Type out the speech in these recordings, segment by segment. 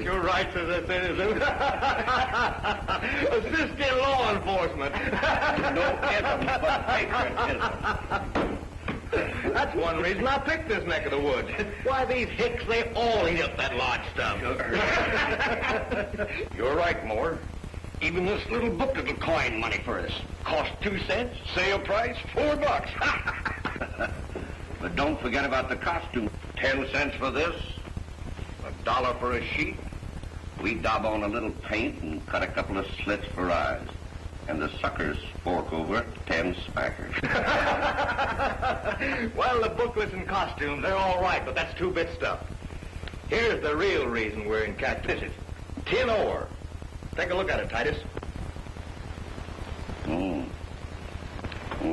get your rights as a citizen. Assist in law enforcement. No ism, but patriotism. That's one reason I picked this neck of the woods. Why, these hicks, they all eat up that lodge stuff. You're right, Moore. Even this little booklet will coin money for us. Cost 2 cents, sale price $4. But don't forget about the costume. 10 cents for this, $1 for a sheet. We daub on a little paint and cut a couple of slits for eyes. And the suckers fork over 10 smackers. Well, the booklets and costumes, they're all right, but that's two-bit stuff. Here's the real reason we're in captivity. Tin ore. Take a look at it, Titus.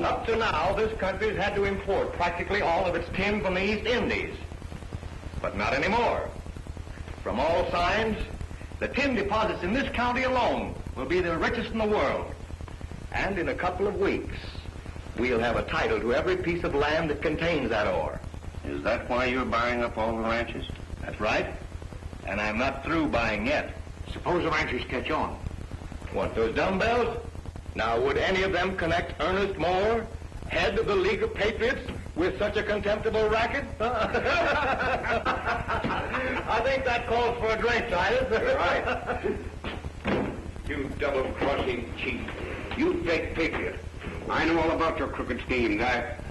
Up to now, this country's had to import practically all of its tin from the East Indies. But not anymore. From all signs, the tin deposits in this county alone will be the richest in the world. And in a couple of weeks, we'll have a title to every piece of land that contains that ore. Is that why you're buying up all the ranches? That's right. And I'm not through buying yet. Suppose the ranchers catch on. Want those dumbbells? Now, would any of them connect Ernest Moore, head of the League of Patriots, with such a contemptible racket? I think that calls for a drink, Titus. Right. You double-crossing cheat. You fake patriot. I know all about your crooked schemes.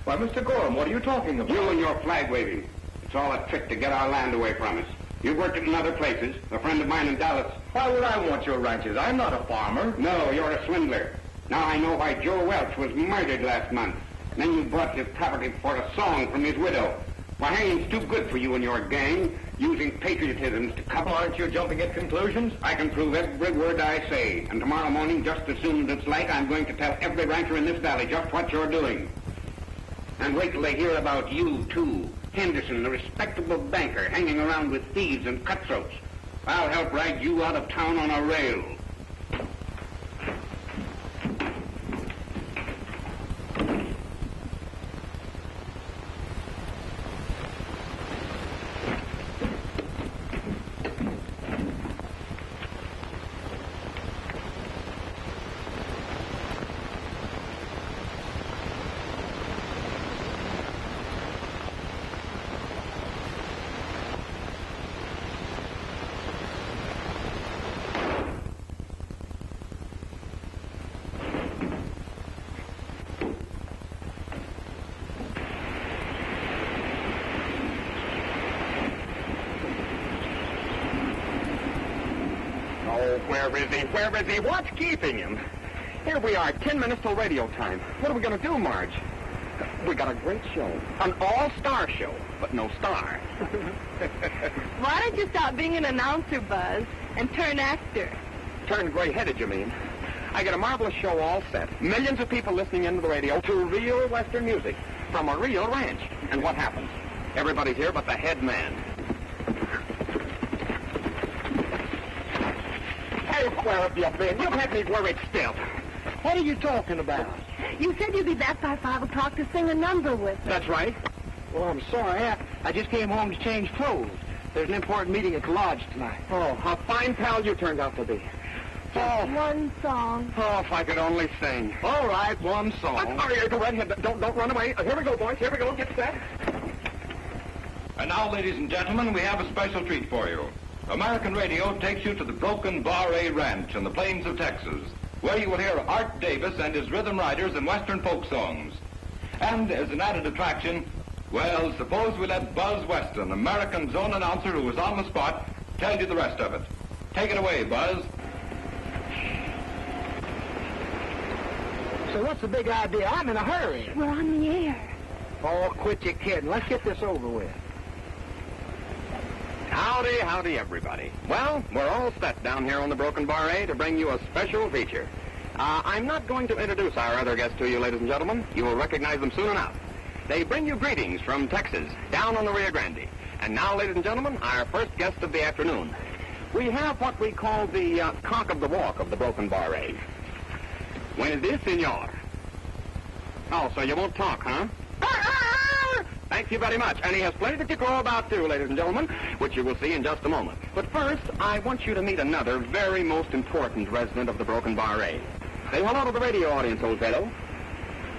Why, Mr. Gorham, what are you talking about? You and your flag waving. It's all a trick to get our land away from us. You've worked it in other places. A friend of mine in Dallas. Why would I want your ranches? I'm not a farmer. No, you're a swindler. Now I know why Joe Welch was murdered last month. And then you bought his property for a song from his widow. Why, hanging's too good for you and your gang, using patriotisms to cover. Aren't you jumping at conclusions? I can prove every word I say. And tomorrow morning, just as soon as it's light, I'm going to tell every rancher in this valley just what you're doing. And wait till they hear about you, too. Henderson, the respectable banker, hanging around with thieves and cutthroats. I'll help ride you out of town on a rail. Where is he? What's keeping him? Here we are, 10 minutes till radio time. What are we going to do, Marge? We got a great show. An all-star show, but no star. Why don't you stop being an announcer, Buzz, and turn actor? Turn gray-headed, you mean? I get a marvelous show all set. Millions of people listening into the radio to real Western music from a real ranch. And what happens? Everybody's here but the head man. Hey, where have you been? You had me worried still. What are you talking about? You said you'd be back by 5 o'clock to sing a number with us. That's right. Well, I'm sorry. I just came home to change clothes. There's an important meeting at the lodge tonight. Oh, how fine pal you turned out to be. Just one song. Oh, if I could only sing. All right, one song. All right, go right ahead. Don't run away. Here we go, boys. Here we go. Get set. And now, ladies and gentlemen, we have a special treat for you. American Radio takes you to the Broken Bar A Ranch in the plains of Texas, where you will hear Art Davis and his rhythm riders and Western folk songs. And as an added attraction, well, suppose we let Buzz Weston, American zone announcer who was on the spot, tell you the rest of it. Take it away, Buzz. So what's the big idea? I'm in a hurry. We're on the air. Oh, quit your kidding. Let's get this over with. Howdy, howdy, everybody. Well, we're all set down here on the Broken Bar A to bring you a special feature. I'm not going to introduce our other guests to you, ladies and gentlemen. You will recognize them soon enough. They bring you greetings from Texas, down on the Rio Grande. And now, ladies and gentlemen, our first guest of the afternoon. We have what we call the cock of the walk of the Broken Bar A. When is this, senor? Oh, so you won't talk, huh? Thank you very much. And he has plenty to crow about, too, ladies and gentlemen, which you will see in just a moment. But first, I want you to meet another very most important resident of the Broken Bar A. Say hello to the radio audience, old fellow.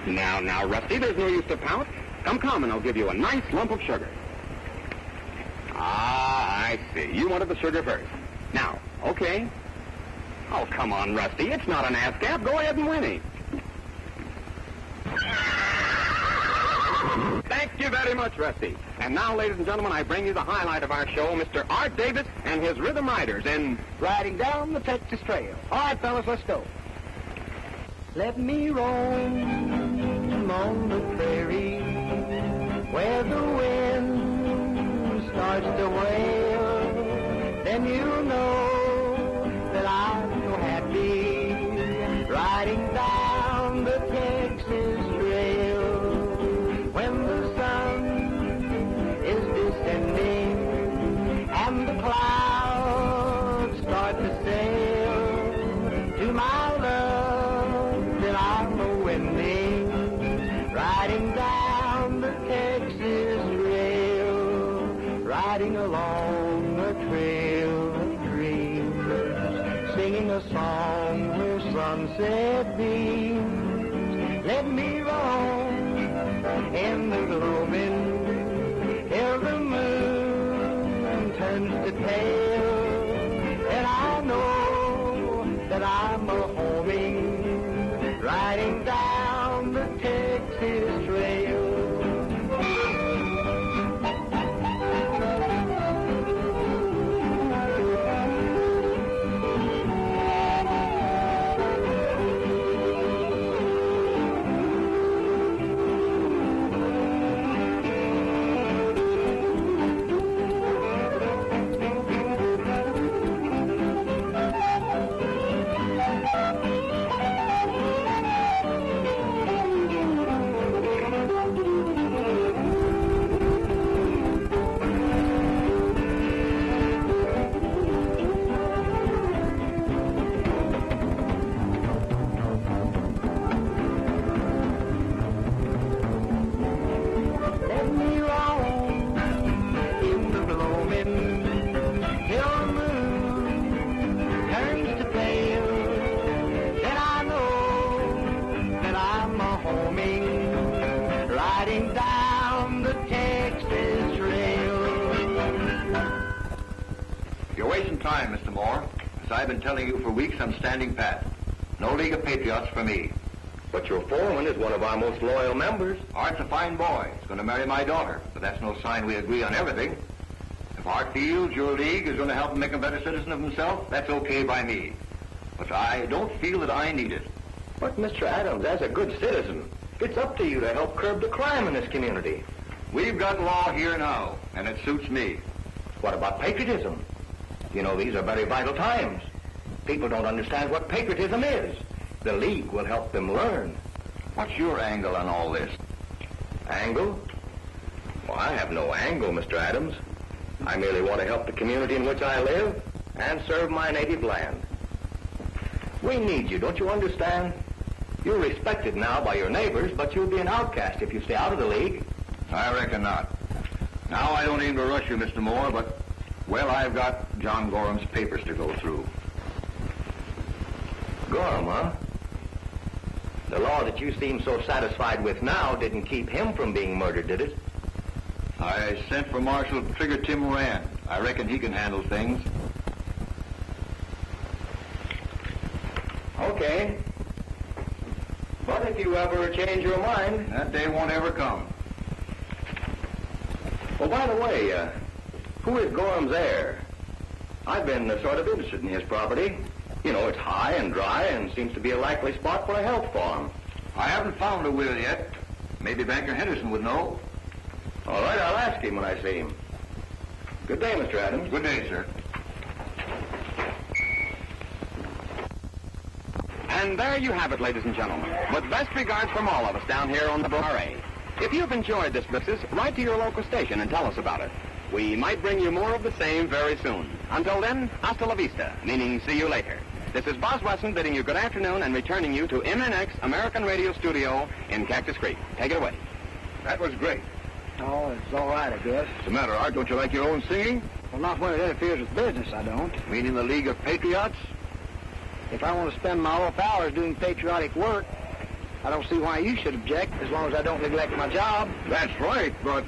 Now, Rusty, there's no use to pout. Come, and I'll give you a nice lump of sugar. Ah, I see. You wanted the sugar first. Now, okay. Oh, come on, Rusty. It's not an ASCAP. Go ahead and whinny. Thank you very much, Rusty. And now, ladies and gentlemen, I bring you the highlight of our show, Mr. Art Davis and his Rhythm Riders in Riding Down the Texas Trail. All right, fellas, let's go. Let me roam on the prairie where the wind starts to wail. Then you'll know that I'm so happy riding down the Texas Trail. When the sun is descending and the clouds start to sail, to my love that I'm a-winding, riding down the Texas Trail, riding along a trail of dreams, singing a song where sunset beams. Let me roam in the gloaming till the moon turns to pale, and I know that I'm a-homing, riding down the Texas Trail. Time, Mr. Moore. As I've been telling you for weeks, I'm standing pat. No League of Patriots for me. But your foreman is one of our most loyal members. Art's a fine boy. He's going to marry my daughter, but that's no sign we agree on everything. If Art feels your league is going to help him make a better citizen of himself, that's okay by me. But I don't feel that I need it. But, Mr. Adams, as a good citizen, it's up to you to help curb the crime in this community. We've got law here now, and it suits me. What about patriotism? You know, these are very vital times. People don't understand what patriotism is. The League will help them learn. What's your angle on all this? Angle? Well, I have no angle, Mr. Adams. I merely want to help the community in which I live and serve my native land. We need you, don't you understand? You're respected now by your neighbors, but you'll be an outcast if you stay out of the League. I reckon not. Now, I don't aim to rush you, Mr. Moore, but, well, I've got John Gorham's papers to go through. Gorham, huh? The law that you seem so satisfied with now didn't keep him from being murdered, did it? I sent for Marshal to trigger Tim Moran. I reckon he can handle things. Okay. But if you ever change your mind... That day won't ever come. Well, by the way, who is Gorham's heir? I've been sort of interested in his property. You know, it's high and dry and seems to be a likely spot for a health farm. I haven't found a will yet. Maybe Banker Henderson would know. All right, I'll ask him when I see him. Good day, Mr. Adams. Good day, sir. And there you have it, ladies and gentlemen. With best regards from all of us down here on the Bar A. If you've enjoyed this business, write to your local station and tell us about it. We might bring you more of the same very soon. Until then, hasta la vista, meaning see you later. This is Boz Wesson bidding you good afternoon and returning you to MNX American Radio Studio in Cactus Creek. Take it away. That was great. Oh, it's all right, I guess. What's the matter, Art? Don't you like your own singing? Well, not when it interferes with business, I don't. Meaning the League of Patriots? If I want to spend my off hours doing patriotic work, I don't see why you should object, as long as I don't neglect my job. That's right, but,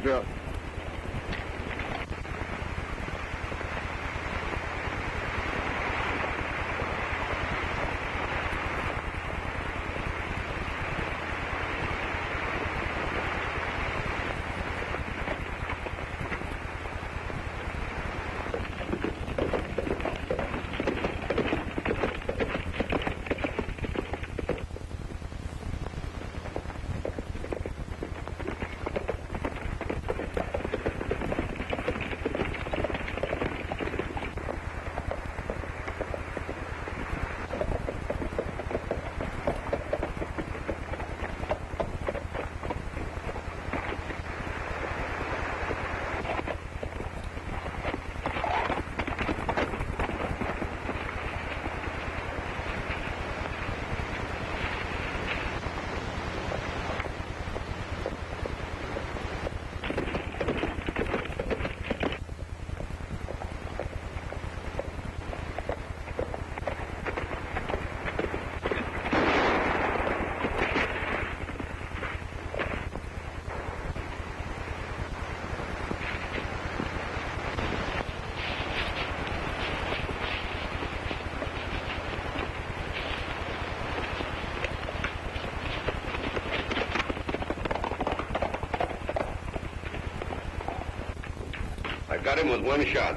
I got him with one shot.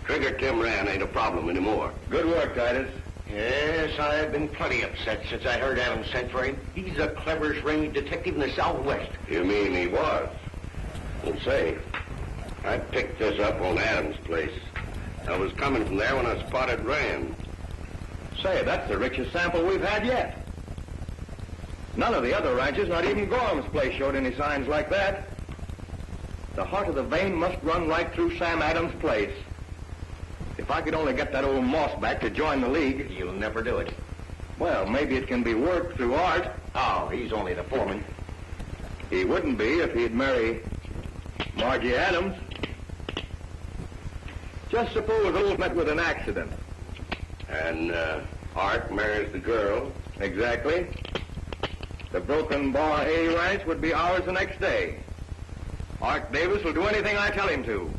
Trigger Tim ran ain't a problem anymore. Good work, Titus. Yes, I've been plenty upset since I heard Adams sent for him. He's the cleverest ring detective in the Southwest. You mean he was? Well, say, I picked this up on Adams' place. I was coming from there when I spotted Rand. Say, that's the richest sample we've had yet. None of the other ranches, not even Gorham's place, showed any signs like that. The heart of the vein must run right through Sam Adams' place. If I could only get that old Moss back to join the League. You'll never do it. Well, maybe it can be worked through Art. Oh, he's only the foreman. He wouldn't be if he'd marry Margie Adams. Just suppose old met with an accident. And Art marries the girl. Exactly. The Broken Bar A ranch would be ours the next day. Art Davis will do anything I tell him to.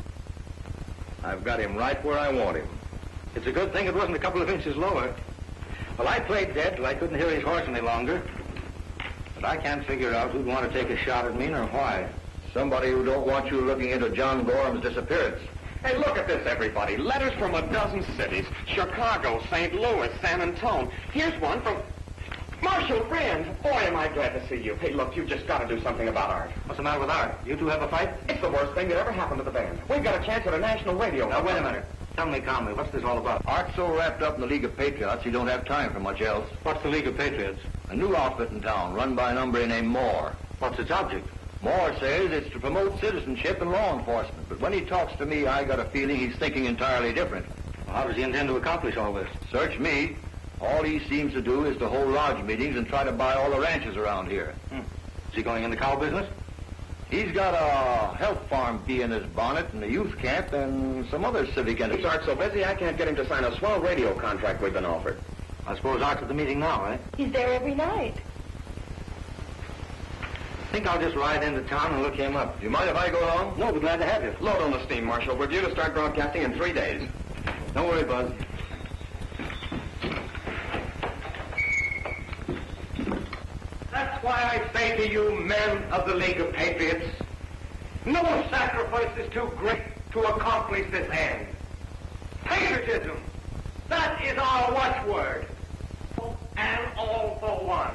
I've got him right where I want him. It's a good thing it wasn't a couple of inches lower. Well, I played dead till I couldn't hear his horse any longer. But I can't figure out who'd want to take a shot at me nor why. Somebody who don't want you looking into John Gorham's disappearance. Hey, look at this, everybody. Letters from a dozen cities. Chicago, St. Louis, San Antonio. Here's one from Marshal, friend. Boy, am I glad to see you. Hey, look, you've just got to do something about Art. What's the matter with Art? You two have a fight? It's the worst thing that ever happened to the band. We've got a chance at a national radio. Now, wait a minute. Tell me calmly, what's this all about? Art's so wrapped up in the League of Patriots, he don't have time for much else. What's the League of Patriots? A new outfit in town, run by a number named Moore. What's its object? Moore says it's to promote citizenship and law enforcement. But when he talks to me, I got a feeling he's thinking entirely different. Well, how does he intend to accomplish all this? Search me. All he seems to do is to hold lodge meetings and try to buy all the ranches around here. Is he going in the cow business? He's got a health farm bee in his bonnet and a youth camp and some other civic entities. Art's so busy, I can't get him to sign a swell radio contract we've been offered. I suppose Art's at the meeting now, eh? He's there every night. I think I'll just ride into town and look him up. Do you mind if I go along? No, be glad to have you. Load on the steam, Marshal. We're due to start broadcasting in 3 days. Don't worry, Buzz. That's why I say to you, men of the League of Patriots, no sacrifice is too great to accomplish this end. Patriotism, that is our watchword. And all for one.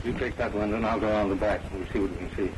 You take that one, then I'll go around the back and we'll see what we can see.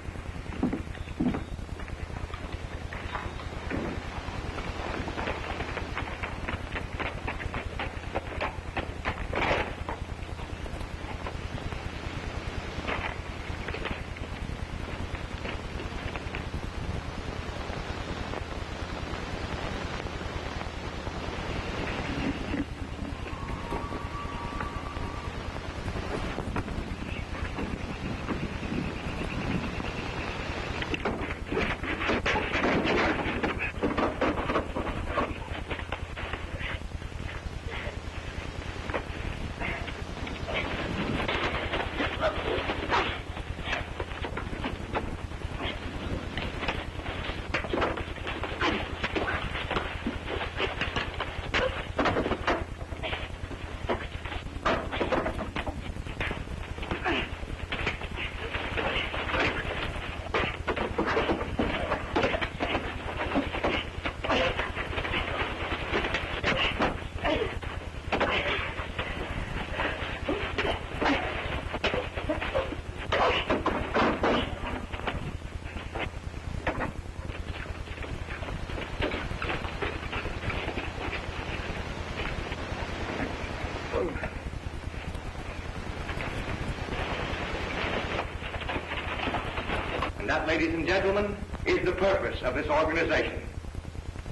That, ladies and gentlemen, is the purpose of this organization.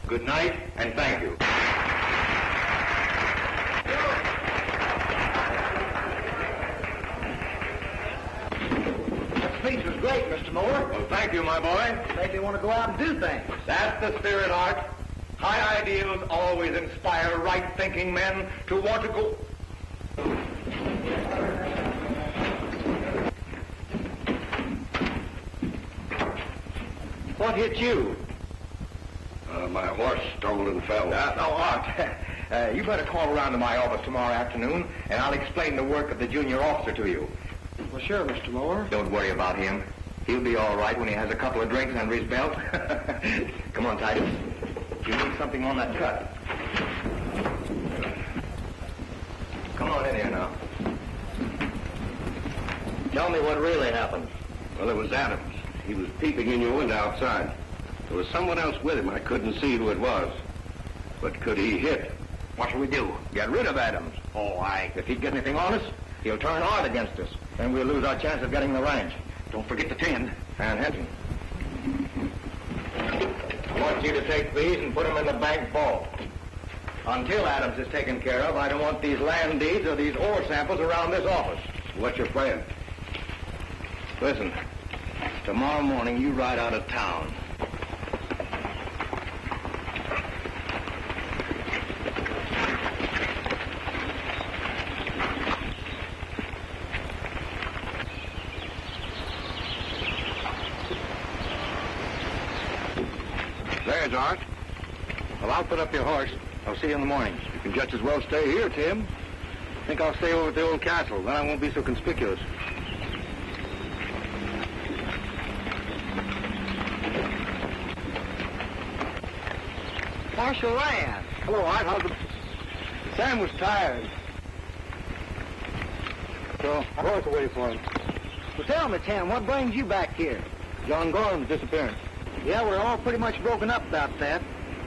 Good night, and thank you. That speech was great, Mr. Moore. Well, thank you, my boy. Made me want to go out and do things. That's the spirit, Art. High ideals always inspire right-thinking men to want to go... What hit you? My horse stumbled and fell. Art, you better call around to my office tomorrow afternoon, and I'll explain the work of the junior officer to you. Well, sure, Mr. Moore. Don't worry about him. He'll be all right when he has a couple of drinks under his belt. Come on, Titus. You need something on that cut. Come on in here now. Tell me what really happened. Well, it was Adams. He was peeping in your window outside. There was someone else with him. I couldn't see who it was. But could he hit? What shall we do? Get rid of Adams? Oh, if he gets anything on us, he'll turn hard against us. Then we'll lose our chance of getting the ranch. Don't forget the tin. And Henson. I want you to take these and put them in the bank vault. Until Adams is taken care of, I don't want these land deeds or these ore samples around this office. What's your plan? Listen, tomorrow morning you ride out of town. There's Art. Well, I'll put up your horse. I'll see you in the morning. You can just as well stay here, Tim. I think I'll stay over at the old castle. Then I won't be so conspicuous. Marshal Ryan. Hello, Art. How's the... Sam was tired. So, I was to wait for him. Well, tell me, Tim, what brings you back here? John Gorham's disappearance. Yeah, we're all pretty much broken up about that.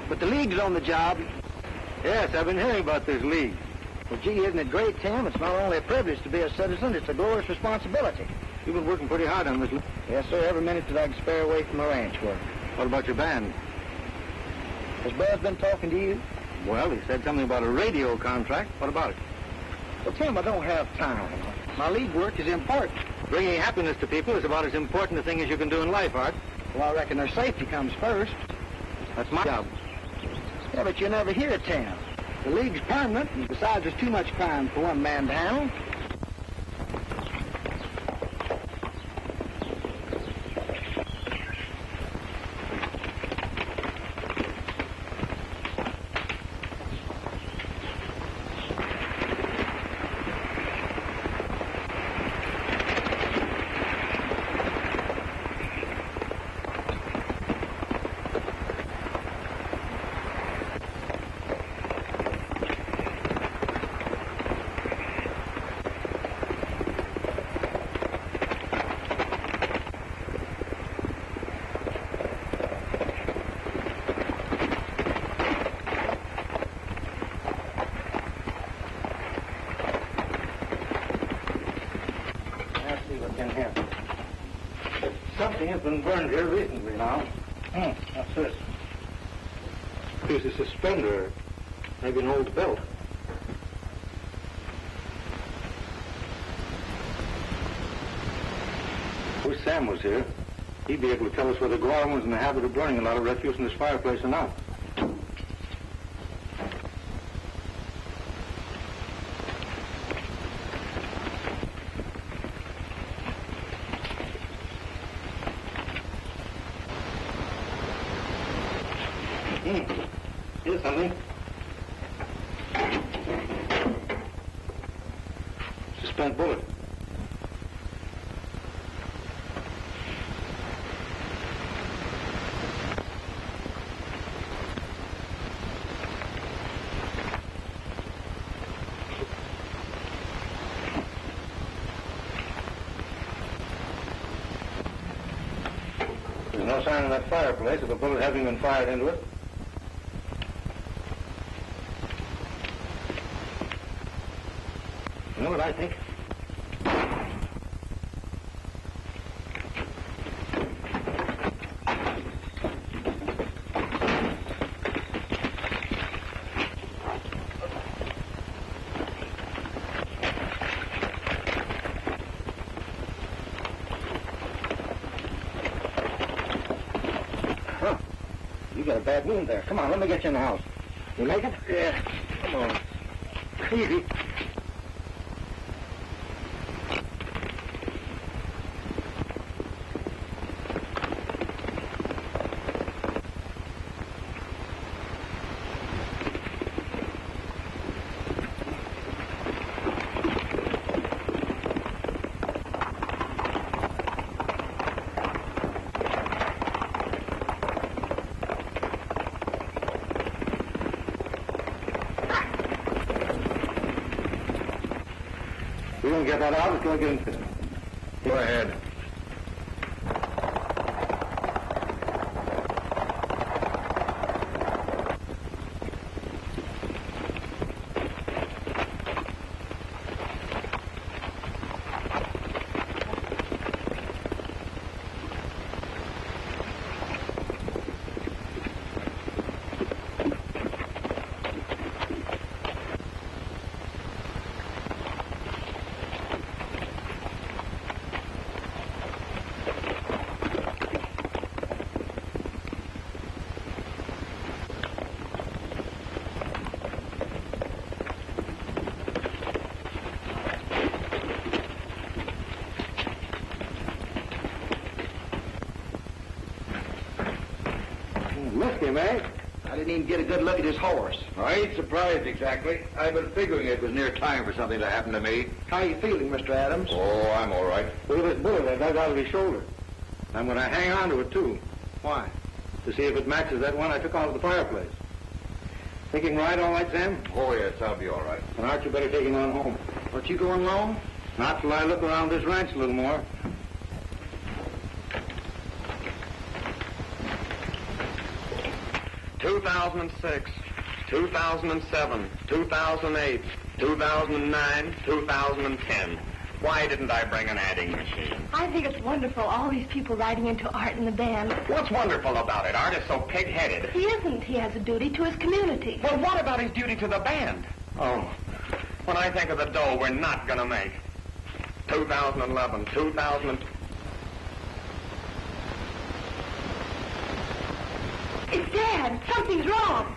But the League's on the job. Yes, I've been hearing about this league. Well, gee, isn't it great, Tim? It's not only a privilege to be a citizen, it's a glorious responsibility. You've been working pretty hard on this. Yes, sir, every minute that I can spare away from the ranch work. What about your band? Has Buzz been talking to you? Well, he said something about a radio contract. What about it? Well, Tim, I don't have time. My league work is important. Bringing happiness to people is about as important a thing as you can do in life, Art. Well, I reckon their safety comes first. That's my job. Yeah, but you never hear it, Tim. The League's permanent, and besides, there's too much crime for one man to handle. Something has been burned here recently now. What's this? Here's a suspender. Maybe an old belt. Wish Sam was here. He'd be able to tell us whether Gorham was in the habit of burning a lot of refuse in this fireplace or not. Here's something. It's a spent bullet. There's no sign in that fireplace of a bullet having been fired into it. You know what I think? You got a bad wound there. Come on, let me get you in the house. You make it? Yeah. Come on. Easy. We don't get that out, it's going to get infected. Go ahead. Missed him, eh? I didn't even get a good look at his horse. I ain't surprised exactly. I've been figuring it was near time for something to happen to me. How you feeling, Mr. Adams? Oh, I'm all right. Look at this bullet that got out of his shoulder. I'm going to hang on to it, too. Why? To see if it matches that one I took out of the fireplace. Thinking right all right, Sam? Oh, yes, I'll be all right. Then aren't you better taking on home? Aren't you going long? Not till I look around this ranch a little more. $2006, 2007, 2008, 2009, 2010. Why didn't I bring an adding machine? I think it's wonderful, all these people writing into Art and the band. What's wonderful about it? Art is so pig-headed. He isn't. He has a duty to his community. Well, what about his duty to the band? Oh, when I think of the dough we're not going to make. 2011, 2000... It's Dad. Something's wrong.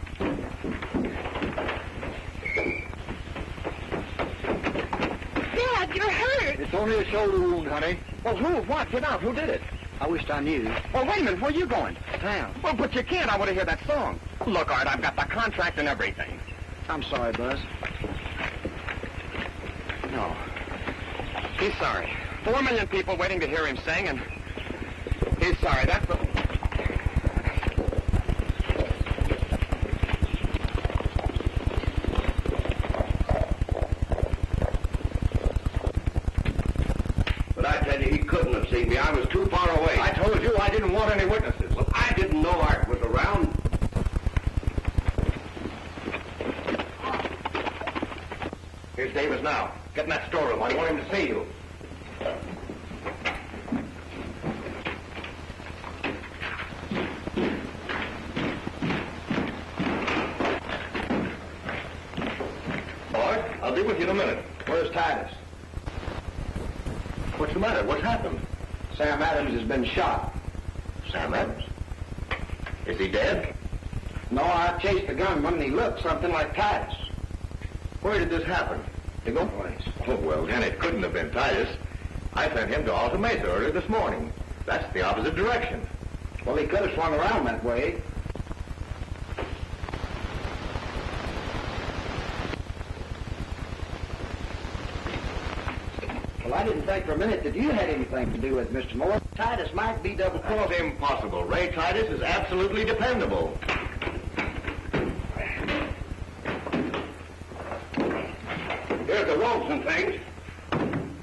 Dad, you're hurt. It's only a shoulder wound, honey. Well, who? What? Get out. Who did it? I wished I knew. Well, wait a minute. Where are you going? Town. Well, but you can't. I want to hear that song. Look, Art, I've got the contract and everything. I'm sorry, Buzz. No. He's sorry. 4 million people waiting to hear him sing, and he's sorry. That's the... But I tell you, he couldn't have seen me. I was too far away. I told you I didn't want any witnesses. Well, I didn't know Art was around. Here's Davis now. Get in that storeroom. I want him to see you. Art, I'll be with you in a minute. Where's Titus? What's the matter? What's happened? Sam Adams has been shot. Sam Adams. Is he dead? No, I chased the gunman and he looked something like Titus. Where did this happen? The go place. Oh, well, then it couldn't have been Titus. I sent him to Alta Mesa earlier this morning. That's the opposite direction. Well, he could have swung around that way. Well, I didn't think for a minute that you had anything to do with it, Mr. Moore. Titus might be double-crossed. That's impossible. Ray Titus is absolutely dependable. Here's the ropes and things.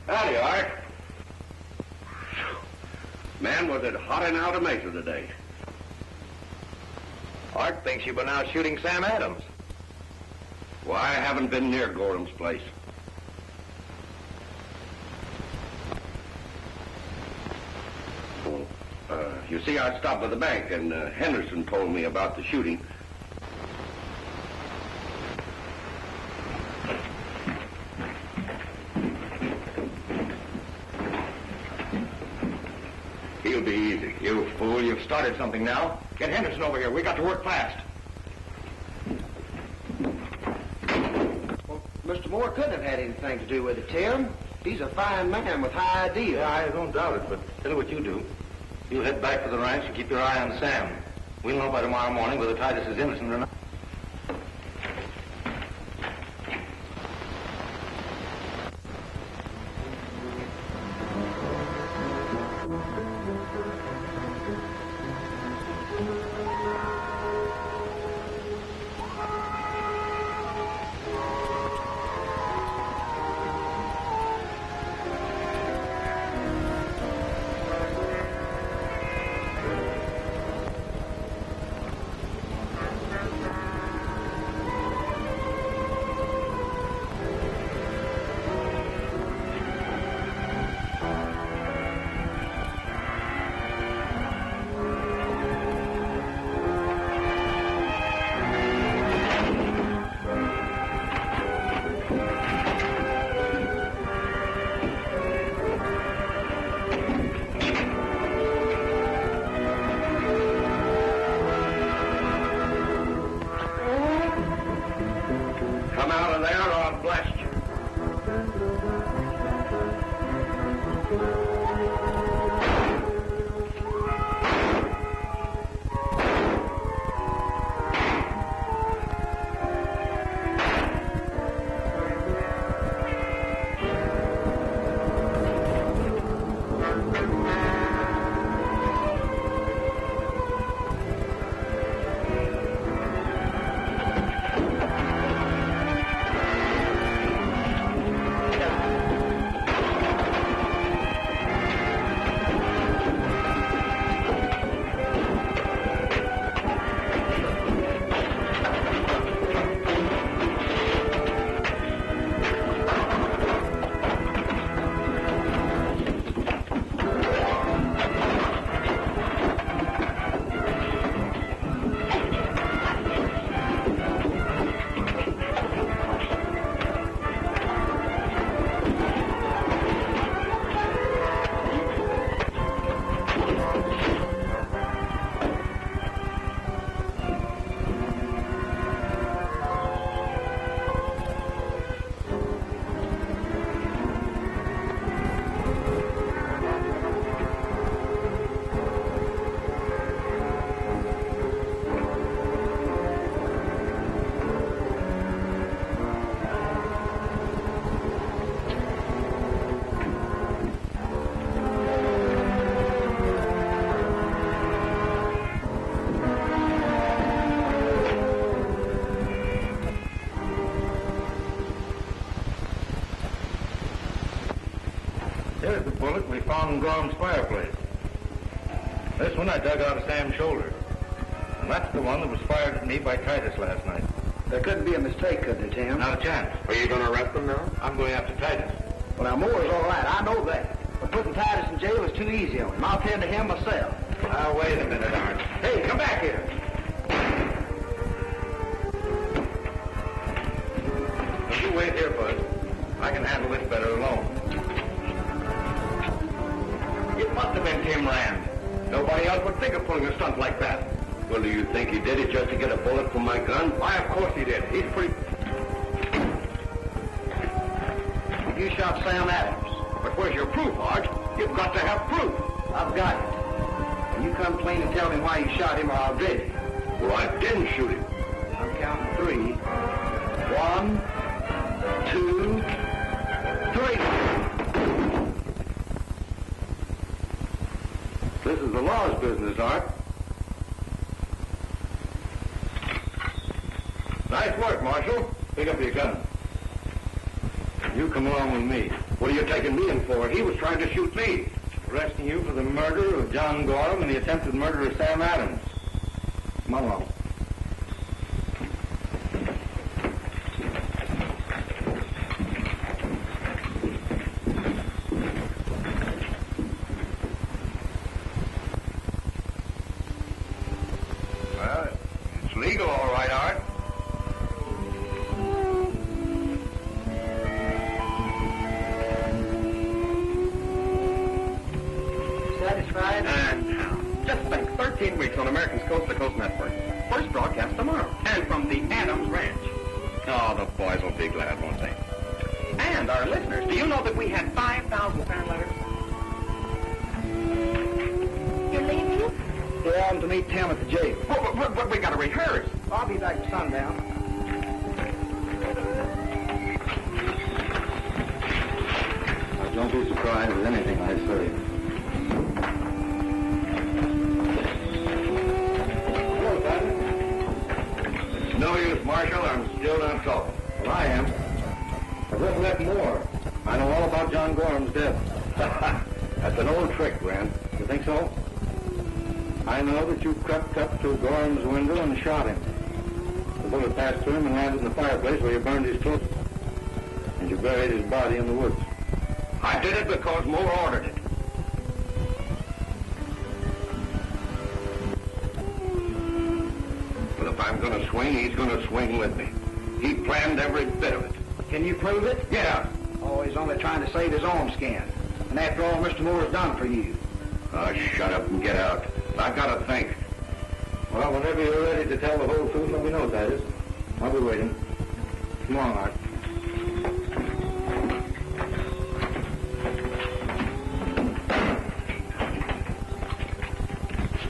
Howdy, Art. Man, was it hot in Alta Mesa today. Art thinks you've been out shooting Sam Adams. Well, I haven't been near Gorham's place. You see, I stopped by the bank, and Henderson told me about the shooting. He'll be easy. You fool, you We've started something now. Get Henderson over here. We got to work fast. Well, Mr. Moore couldn't have had anything to do with it, Tim. He's a fine man with high ideals. Yeah, I don't doubt it, but tell you what you do. You head back to the ranch and keep your eye on Sam. We'll know by tomorrow morning whether Titus is innocent or not. Come out of there or I'll blast you. There's the bullet we found in Gorham's fireplace. This one I dug out of Sam's shoulder. And that's the one that was fired at me by Titus last night. There couldn't be a mistake, could there, Tim? Not a chance. Are you going to arrest them now? I'm going after Titus. Well, now, Moore's all right. I know that. But putting Titus in jail is too easy on him. I'll tend to him myself. Now, wait a minute, Art. Hey, come back here. You wait here, Bud. I can handle this better alone. It must have been Tim Rand. Nobody else would think of pulling a stunt like that. Well, do you think he did it just to get a bullet from my gun? Why, of course he did. He's pretty... You shot Sam Adams. But where's your proof, Art? You've got to have proof. I've got it. And you come clean and tell me why you shot him or I'll dead him. Well, I didn't shoot him. I'm counting 3. 1, 2, 3. This is the law's business, Art. Nice work, Marshal. Pick up your gun. You come along with me. What are you taking me in for? He was trying to shoot me. Arresting you for the murder of John Gorham and the attempted murder of Sam Adams. Come along. Well, it's legal, all right, Art. Satisfied? And now, just think, 13 weeks on America's Coast to Coast Network. First broadcast tomorrow. And from the Adams Ranch. Oh, the boys will be glad, won't they? And our listeners, do you know that we had 5,000 fan letters? You're leaving? Yeah, I'm to meet Tim at the jail. But we got to rehearse. I'll be back at sundown. Don't be surprised with anything I say. Hello, Titus. It's no use, Marshal. I'm still not talking. Well, I am. I've recollect more. I know all about John Gorham's death. That's an old trick, Grant. You think so? I know that you crept up to Gorham's window and shot him. The bullet passed through him and landed in the fireplace where you burned his clothes. And you buried his body in the woods. I did it because Moore ordered it. But if I'm going to swing, he's going to swing with me. He planned every bit of it. Can you prove it? Yeah. Oh, he's only trying to save his own skin. And after all Mr. Moore's done for you. Oh, shut up and get out. I've got to think. Well, whenever you're ready to tell the whole truth, let me know, Titus. I'll be waiting. Come on, Art.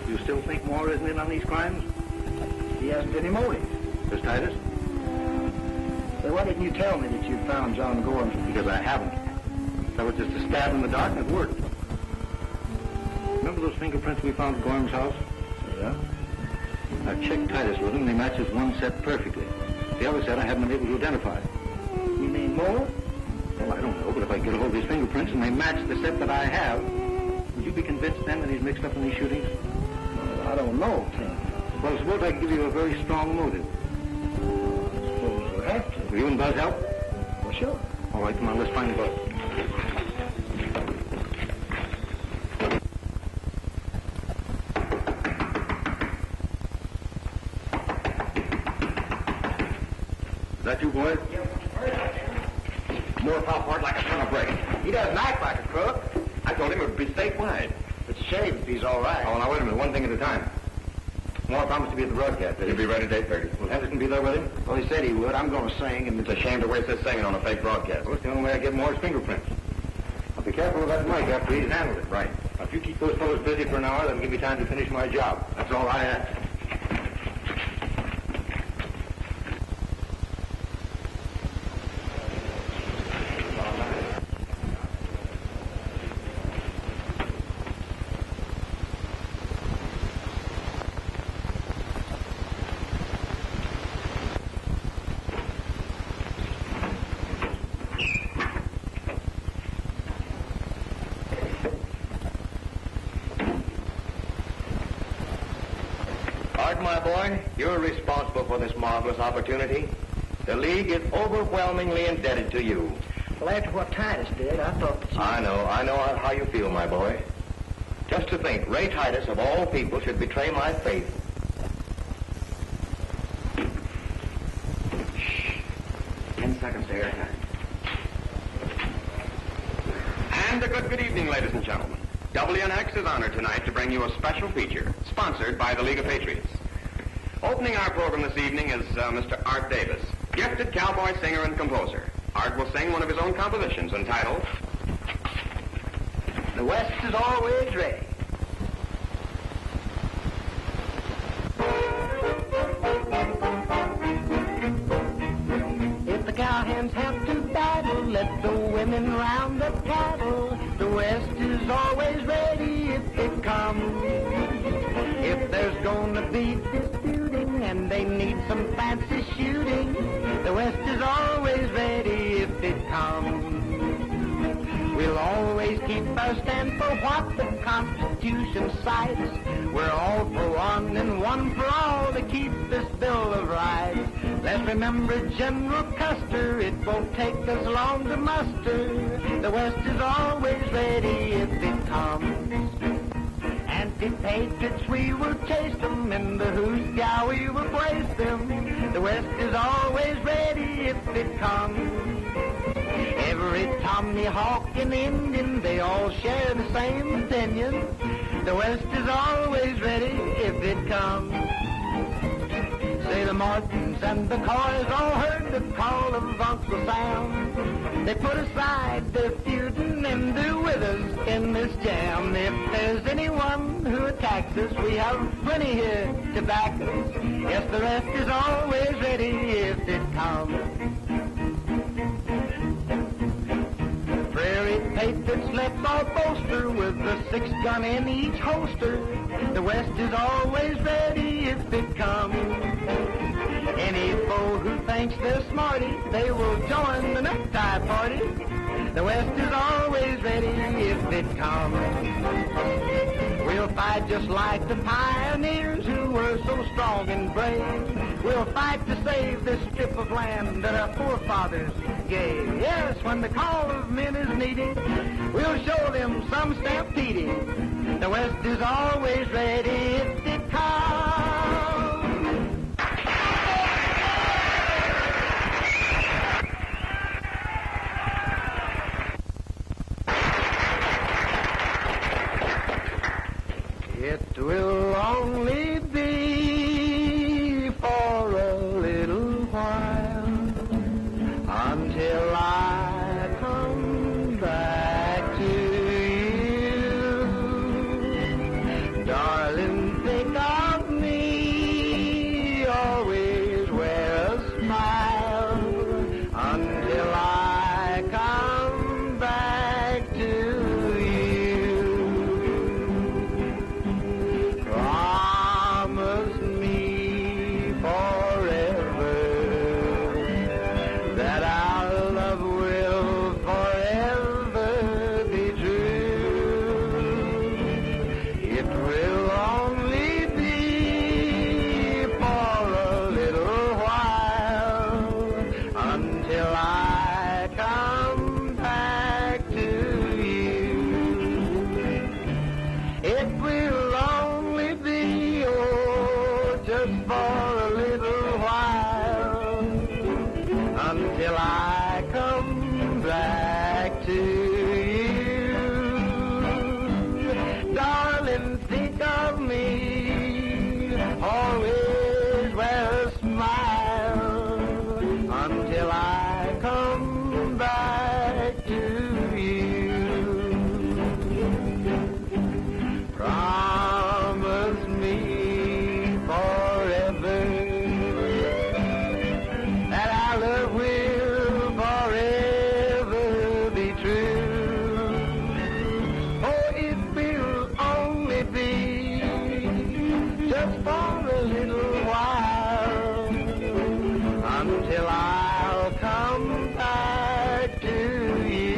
You still think Moore isn't in on these crimes? He hasn't any motive. Does Titus? So why didn't you tell me that you found John Gorham? Because I haven't. That was just a stab in the dark and it worked. Remember those fingerprints we found at Gorham's house? Yeah. I checked Titus with them and they match as one set perfectly. The other set I haven't been able to identify. You mean Moore? Well, I don't know, but if I get a hold of these fingerprints and they match the set that I have, would you be convinced then that he's mixed up in these shootings? Well, I don't know, Tim. Well, suppose I give you a very strong motive. I suppose we'll have to. Will you and Buzz help? Well, sure. All right, come on, let's find Buzz. Is that you, boys? Moore fell for it like a ton of bricks. He doesn't act like a crook. I told him it would be statewide. It's a shame if he's all right. Oh, now wait a minute. One thing at a time. Moore promised to be at the broadcast. He'll be ready at 8:30. Will Henderson be there with him? Well, he said he would. I'm going to sing, and It's a shame to waste this singing on a fake broadcast. Well, it's the only way I get Moore's fingerprints. I'll be careful of that mic after he's handled it. Right. Now, if you keep those fellows busy for an hour, that'll give me time to finish my job. That's all I ask. Art, my boy, you're responsible for this marvelous opportunity. The League is overwhelmingly indebted to you. well, after what Titus did, I thought that you... I know how you feel, my boy. Just to think, Ray Titus, of all people, should betray my faith. 10 seconds to airtime. And a good evening, ladies and gentlemen. WNX is honored tonight to bring you a special feature, sponsored by the League of Patriots. Opening our program this evening is Mr. Art Davis, gifted cowboy singer and composer. Art will sing one of his own compositions entitled, The West is always ready. If the cowhands have to battle, let the women round the cattle. The West is always ready if it comes. If there's gonna be disputing and they need some fancy shooting, the West is always ready if it comes. We'll always keep our stand for what the Constitution cites. We're all for one and one for all to keep this Bill of Rights. Let's remember General Custer, it won't take us long to muster. The West is always ready if it comes. Anti-patriots, we will chase them, in the Hoosgow we will place them. The West is always ready if it comes. Every Tommy Hawk and Indian, they all share the same opinion. The West is always ready come. Say the Martins and the Coys all heard the call of Uncle Sam. They put aside their feuding and they're with us in this jam. If there's anyone who attacks us, we have plenty here to back us. Yes, the rest is always ready if it comes. Prairie patriots, let's all bolster with a 6-gun in each holster. The West is always ready if it comes. Any foe who thinks they're smarty, they will join the necktie party. The West is always ready if it comes. We'll fight just like the pioneers who were so strong and brave. We'll fight to save this strip of land that our forefathers gave. Yes, when the call of men is needed, we'll show them some stampeding. The West is always ready if it comes. It will only be for a little while until I come back to you. Darling, think of me, always wear a smile until I come back to you. Promise me forever that our love will forever be true. It will only be for a little while until I come back to you. It will only be, oh, just for a little while until I come back to you. Darling, think of me, always wear a smile until I come back to you. Promise me forever that our love will forever be true. Oh, it will only be just for a little while until I'll come back to you.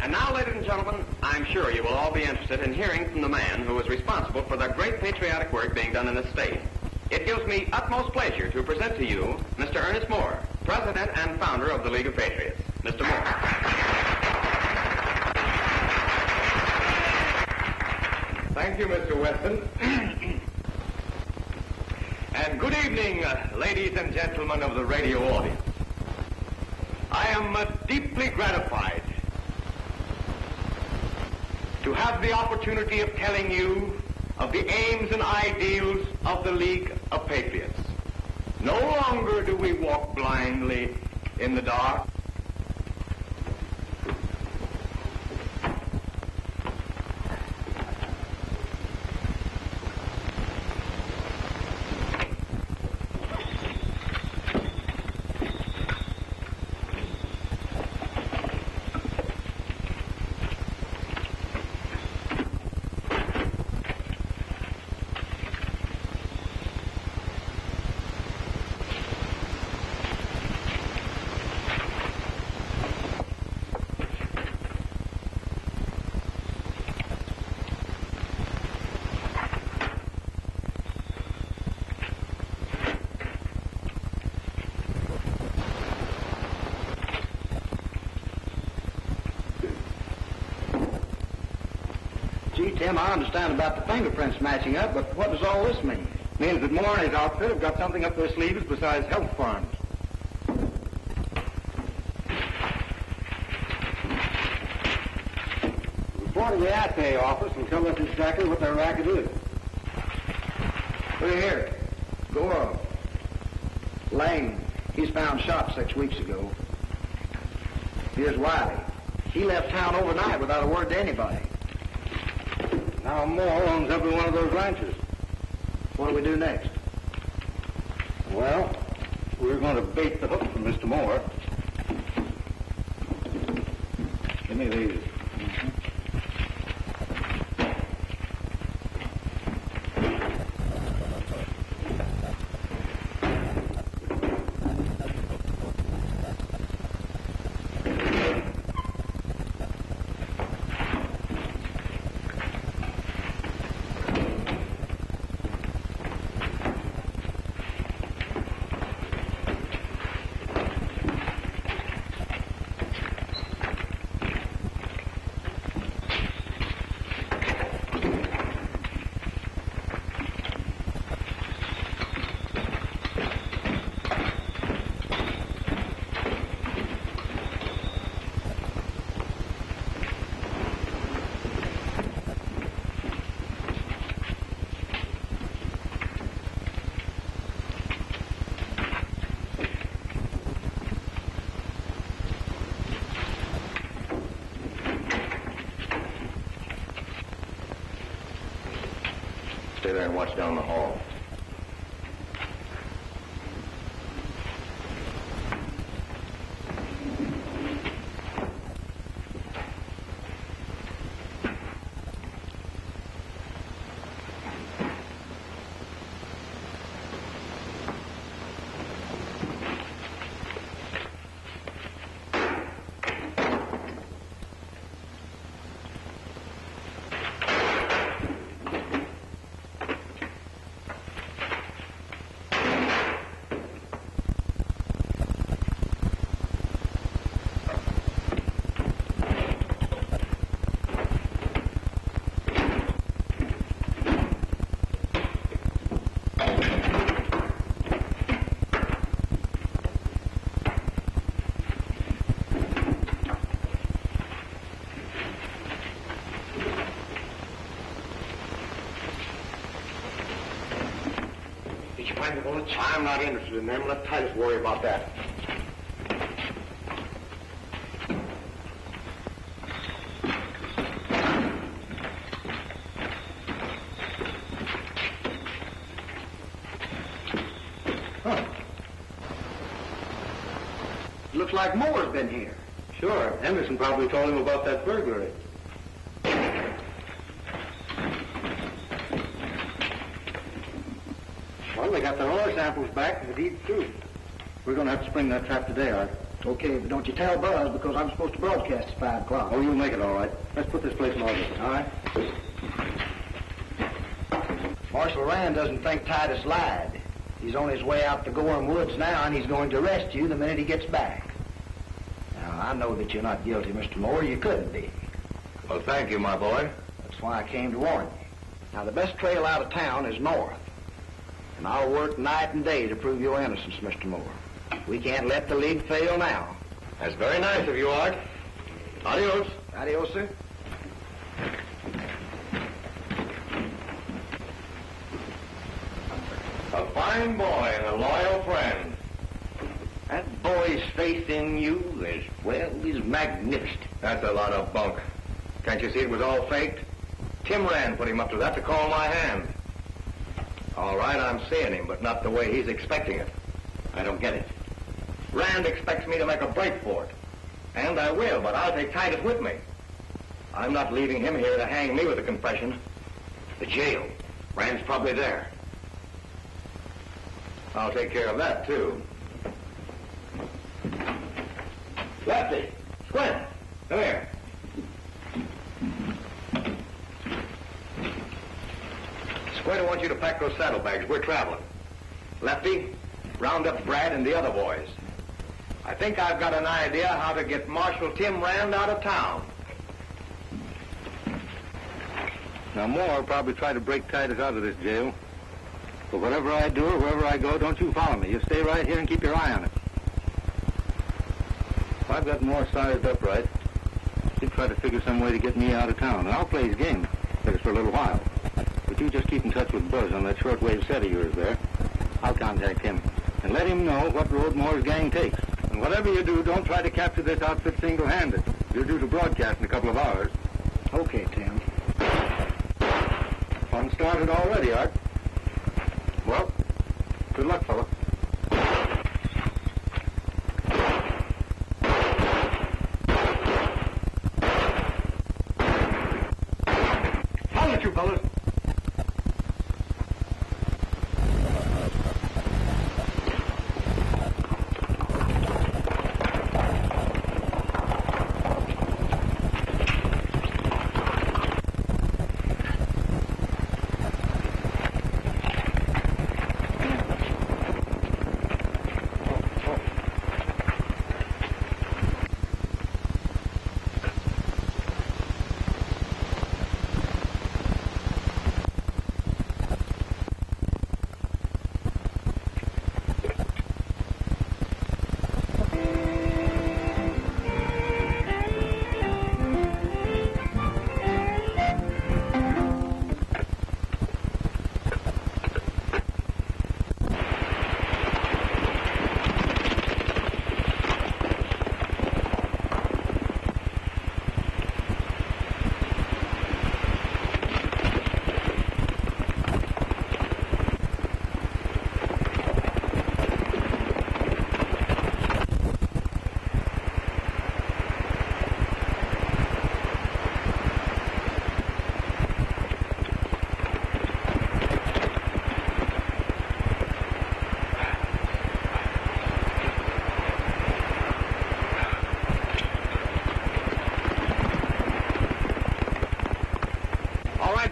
And now, ladies and gentlemen, I'm sure you will all be interested in hearing from the man who is responsible for the great patriotic work being done in this state. It gives me utmost pleasure to present to you Mr. Ernest Moore, President and founder of the League of Patriots. Mr. Moore. Thank you, Mr. Weston. And good evening, ladies and gentlemen of the radio audience. I am deeply gratified to have the opportunity of telling you of the aims and ideals of the League of Patriots. No longer do we walk blindly in the dark. Gee, Tim, I understand about the fingerprints matching up, but what does all this mean? Means that Moore and his outfit have got something up their sleeves besides health farms. report to the assay office and tell us exactly what their racket is. Look here. Gorham. Lane. He's found shot 6 weeks ago. Here's Wiley. He left town overnight without a word to anybody. Now Moore owns every one of those ranches. What do we do next? Well, we're going to bait the hook from Mr. Moore. Give me these. Stay there and watch down the hall. I'm not interested in them. Let Titus worry about that. Huh. Looks like Moore's been here. Sure. Henderson probably told him about that burglary. Well, they got their oil samples back, and the deed's through. We're going to have to spring that trap today, Art. Okay, but don't you tell Buzz, because I'm supposed to broadcast at 5 o'clock. Oh, you'll make it all right. Let's put this place in order. All right. Marshal Rand doesn't think Titus lied. He's on his way out to Gorham Woods now, and he's going to arrest you the minute he gets back. Now, I know that you're not guilty, Mr. Moore. You couldn't be. Well, thank you, my boy. That's why I came to warn you. Now, the best trail out of town is north. And I'll work night and day to prove your innocence, Mr. Moore. We can't let the League fail now. That's very nice of you, Art. Adios. Adios, sir. A fine boy and a loyal friend. That boy's faith in you is magnificent. That's a lot of bunk. Can't you see it was all faked? Tim Rand put him up to that to call my hand. All right, I'm seeing him, but not the way he's expecting it. I don't get it. Rand expects me to make a break for it. And I will, but I'll take Titus with me. I'm not leaving him here to hang me with a confession. The jail. Rand's probably there. I'll take care of that, too. Lefty, Squint, come here. Squint, I want you to pack those saddlebags. We're traveling. Lefty, round up Brad and the other boys. I think I've got an idea how to get Marshal Tim Rand out of town. Now, Moore will probably try to break Titus out of this jail. But whatever I do or wherever I go, don't you follow me. You stay right here and keep your eye on it. I've got Moore sized up right. He'll try to figure some way to get me out of town, and I'll play his game, at least for a little while. But you just keep in touch with Buzz on that shortwave set of yours there. I'll contact him, and let him know what road Moore's gang takes. And whatever you do, don't try to capture this outfit single-handed. You're due to broadcast in a couple of hours. Okay, Tim. Fun started already, Art. Well, good luck, fella. Hold it, you fellas.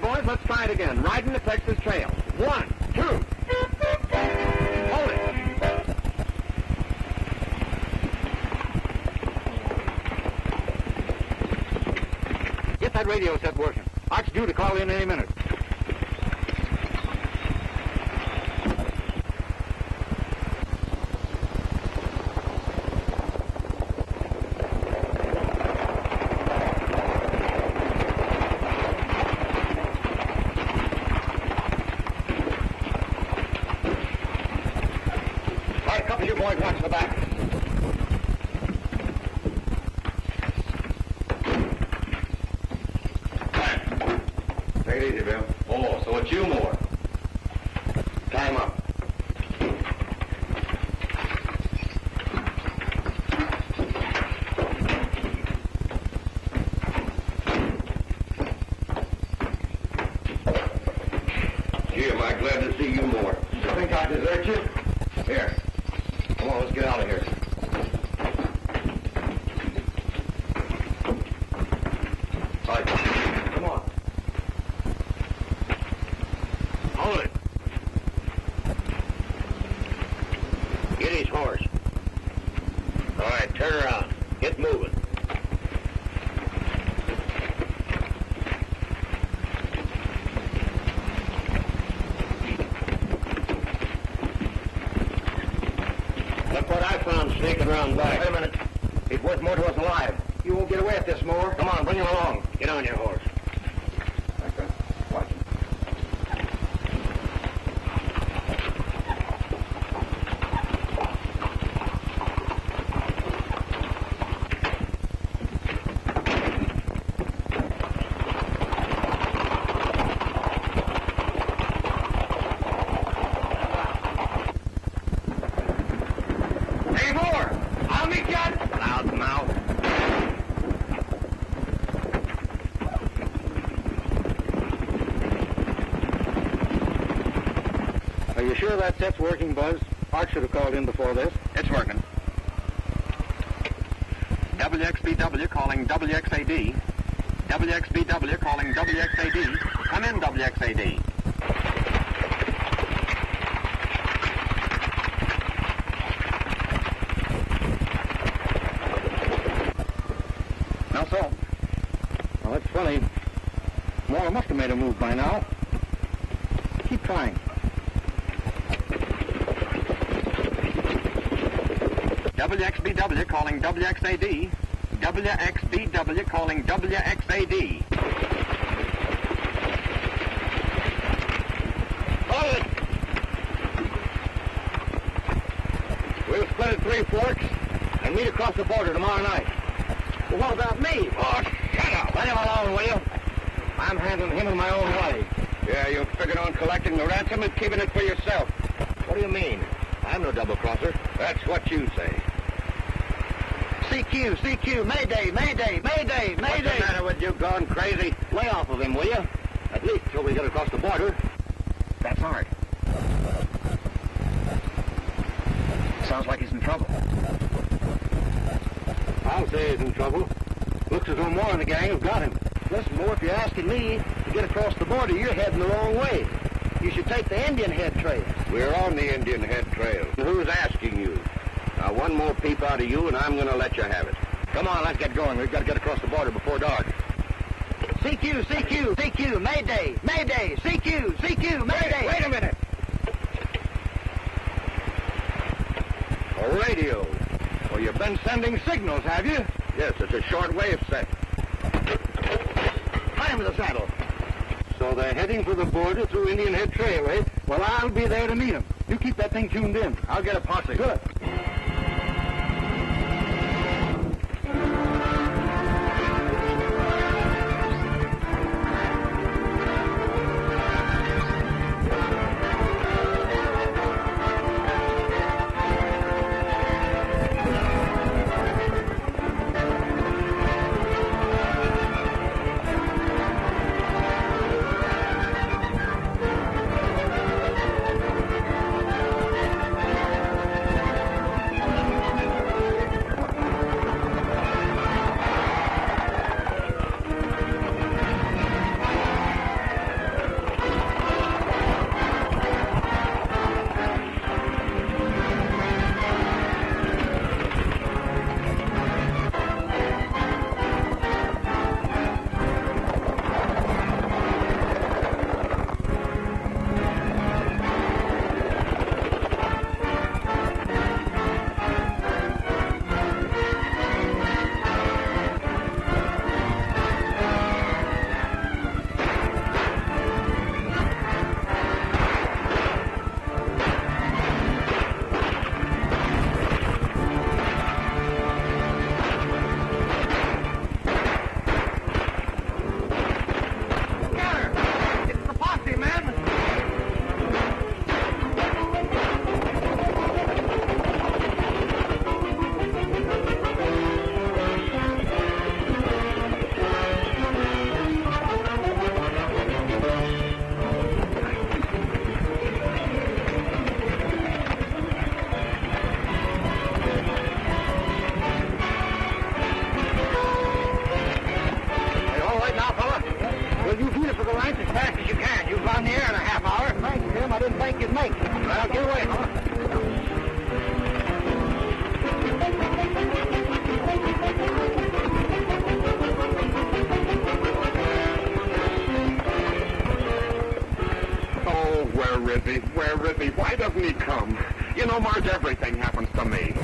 Boys, let's try it again. Riding the Texas Trail. 1, 2. Hold it. Get that radio set working. Art's due to call in any minute. You boys watch the back. Take it easy, Bill. Oh, so it's you, Moore. Tie him up. Gee, am I glad to see you, Moore. You think I desert you? Here. Come on, let's get out of here. Right. Come on. Hold it. Get his horse. All right, turn around. Get moving. Look what I found sneaking around back. Wait a minute. He's worth more to us alive. You won't get away at this, Moore. Come on, bring him along. Get on your horse. Okay. Watch him. Hey, Moore! I'll meet you at... Loudmouth. Are you sure that set's working, Buzz? Art should have called in before this. It's working. WXBW calling WXAD. WXBW calling WXAD. Come in, WXAD. No, so. Well, that's funny. Moore must have made a move by now. Keep trying. WXBW calling WXAD. WXBW calling WXAD. Hold it! We'll split at Three Forks and meet across the border tomorrow night. Well, what about me? Oh, shut up! Let him alone, will you? I'm handling him in my own way. Yeah, you figured on collecting the ransom and keeping it for yourself. What do you mean? I'm no double-crosser. That's what you say. CQ, Mayday, Mayday, Mayday, What's Mayday. the matter with you, gone crazy? Lay off of him, will you? At least till we get across the border. That's hard. Sounds like he's in trouble. I'll say he's in trouble. Looks as though more in the gang have got him. Listen, Moore, if you're asking me to get across the border, you're heading the wrong way. You should take the Indian Head Trail. We're on the Indian Head Trail. Who's asking you? Now, one more peep out of you, and I'm going to let you have it. Come on, let's get going. We've got to get across the border before dark. CQ, Mayday, Mayday, CQ, Mayday. Wait a minute. A radio. Well, you've been sending signals, have you? Yes, it's a short-wave set. Tie him to the saddle. So they're heading for the border through Indian Head Trail, eh? Well, I'll be there to meet them. You keep that thing tuned in. I'll get a posse. Good. Where is he? Why doesn't he come? You know, Marge, everything happens to me.